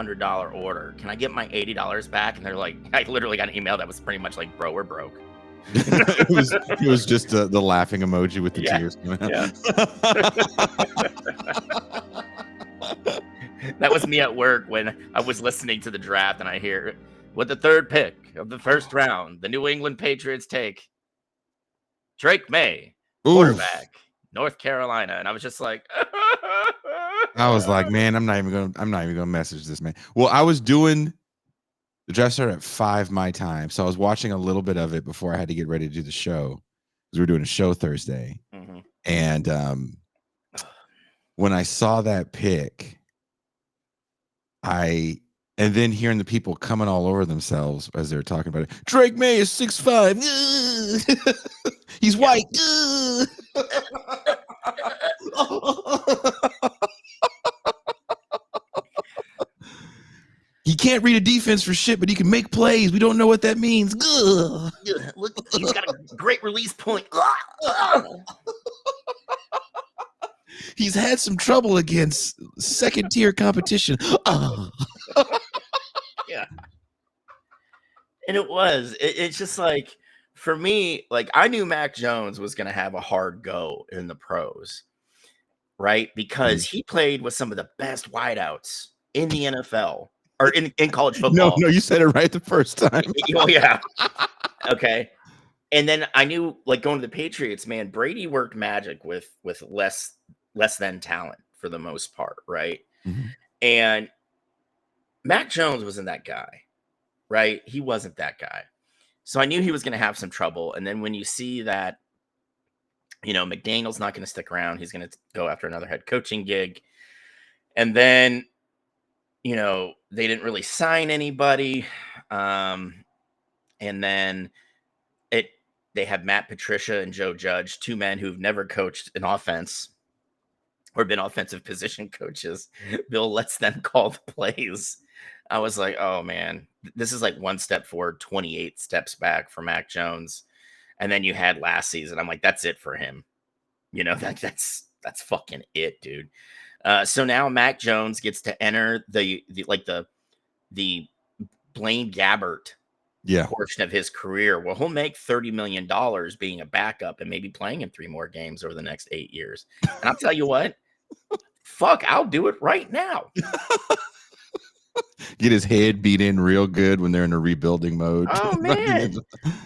$100 order. Can I get my $80 back?" And they're like, I literally got an email that was pretty much like, "Bro, we're broke." it was just the laughing emoji with the tears coming out. Yeah. That was me at work when I was listening to the draft and I hear, "With the third pick of the first round, the New England Patriots take Drake May, quarterback, North Carolina." And I was just like, I was like, man, I'm not even gonna message this man. Well, I was doing the draft started at 5 my time, so I was watching a little bit of it before I had to get ready to do the show because we were doing a show Thursday. Mhm. And when I saw that pick, and then hearing the people coming all over themselves as they're talking about it. Drake May is 6'5". He's white. He can't read a defense for shit, but he can make plays. We don't know what that means. Look, he's got a great release point. He's had some trouble against second-tier competition. Yeah. And it's just like, for me, like, I knew Mac Jones was going to have a hard go in the pros, right? Because he played with some of the best wideouts in the NFL or in college football. No, you said it right the first time. Oh, yeah. Okay. And then I knew, like, going to the Patriots, man, Brady worked magic with less than talent for the most part, right? Mm-hmm. And Mac Jones wasn't that guy, right? He wasn't that guy. So I knew he was going to have some trouble. And then when you see that, McDaniel's not going to stick around, he's going to go after another head coaching gig. And then, they didn't really sign anybody. And then they have Matt Patricia and Joe Judge, two men who've never coached an offense or been offensive position coaches. Bill lets them call the plays. I was like, oh man, this is like one step forward, 28 steps back for Mac Jones. And then you had last season. I'm like, that's it for him. That's fucking it, dude. So now Mac Jones gets to enter the Blaine Gabbert portion of his career. Well, he'll make $30 million being a backup and maybe playing in 3 more games over the next 8 years. And I'll tell you what, fuck, I'll do it right now. Get his head beat in real good when they're in a rebuilding mode. Oh, man.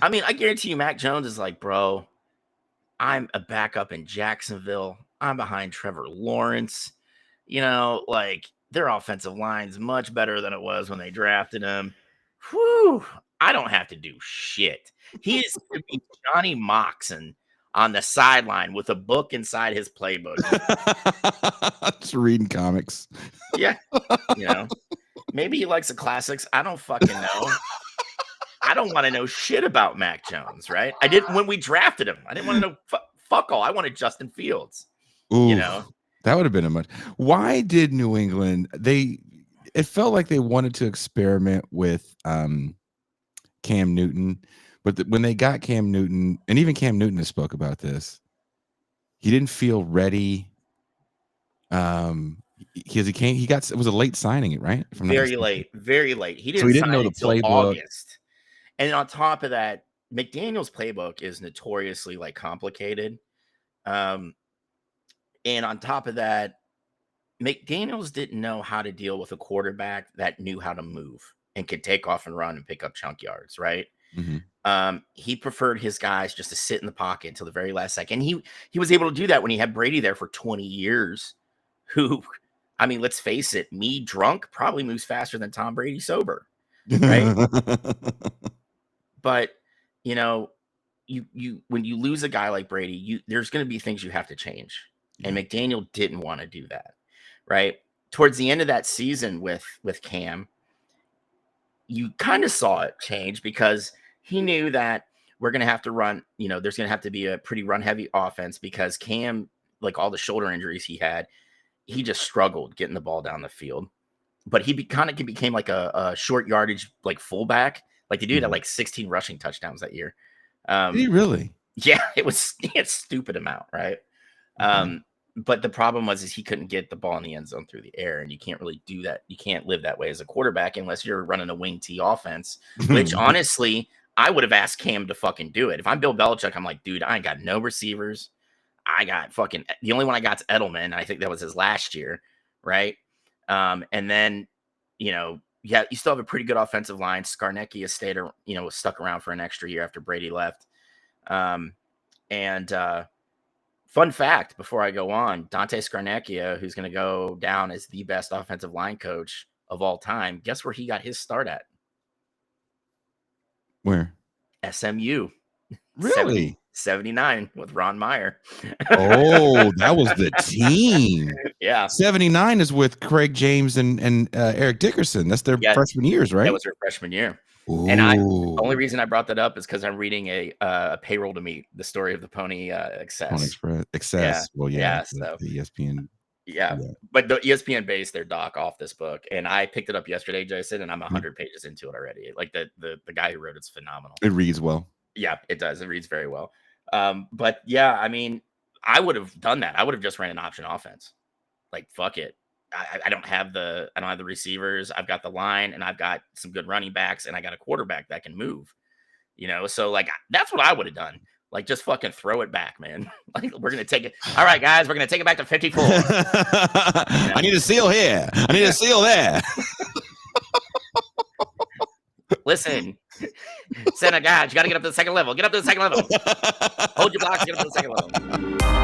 I mean, I guarantee you Mac Jones is like, bro, I'm a backup in Jacksonville. I'm behind Trevor Lawrence. Like, their offensive line's much better than it was when they drafted him. Whew, I don't have to do shit. He is to be Johnny Moxon on the sideline with a book inside his playbook. Just reading comics. Yeah. Maybe he likes the classics. I don't fucking know. I don't want to know shit about Mac Jones, right? I didn't when we drafted him. I didn't want to know fuck all. I wanted Justin Fields. Ooh, that would have been a much. Why did New England? It felt like they wanted to experiment with Cam Newton, but when they got Cam Newton, and even Cam Newton has spoke about this, he didn't feel ready. Because it was a late signing, right? Very late. He didn't, so he didn't sign know the until playbook. August. And on top of that, McDaniel's playbook is notoriously like complicated. And on top of that, McDaniel's didn't know how to deal with a quarterback that knew how to move and could take off and run and pick up chunk yards, right? Mm-hmm. He preferred his guys just to sit in the pocket until the very last second. He was able to do that when he had Brady there for 20 years, who, I mean, let's face it, me drunk probably moves faster than Tom Brady sober, right? But, you when you lose a guy like Brady, there's going to be things you have to change. And McDaniel didn't want to do that, right? Towards the end of that season with Cam, you kind of saw it change because he knew that we're going to have to run, there's going to have to be a pretty run-heavy offense because Cam, like all the shoulder injuries he had, he just struggled getting the ball down the field. But he became like a short yardage, like fullback. Like the dude had like 16 rushing touchdowns that year. Did he really? Yeah, he had a stupid amount, right? But the problem is he couldn't get the ball in the end zone through the air, and you can't really do that. You can't live that way as a quarterback unless you're running a wing T offense, which honestly, I would have asked Cam to fucking do it. If I'm Bill Belichick, I'm like, dude, I ain't got no receivers. I got fucking the only one I got is Edelman. And I think that was his last year, right? And then, yeah, you still have a pretty good offensive line. Skarnecki has stayed, was stuck around for an extra year after Brady left. And fun fact before I go on, Dante Scarnecchia, who's going to go down as the best offensive line coach of all time, guess where he got his start at? Where? SMU. Really? 79 with Ron Meyer. Oh, that was the team. Yeah. 79 is with Craig James and Eric Dickerson. That's their freshman years, right? That was their freshman year. Ooh. And the only reason I brought that up is because I'm reading a Payroll to Meet, the story of the Pony Excess. Pony Express. Excess. Yeah. Well, yeah. So the ESPN. Yeah. But the ESPN based their doc off this book, and I picked it up yesterday, Jason, and I'm 100 pages into it already. Like the guy who wrote it's phenomenal. It reads well. Yeah, it does. It reads very well. But yeah, I mean, I would have done that. I would have just ran an option offense. Like, fuck it. I don't have the receivers. I've got the line, and I've got some good running backs, and I got a quarterback that can move. So like that's what I would have done. Like, just fucking throw it back, man. Like, we're gonna take it. All right, guys, we're gonna take it back to 54. I need a seal here. I need a seal there. Listen, center guys, you got to get up to the second level. Get up to the second level. Hold your blocks. Get up to the second level.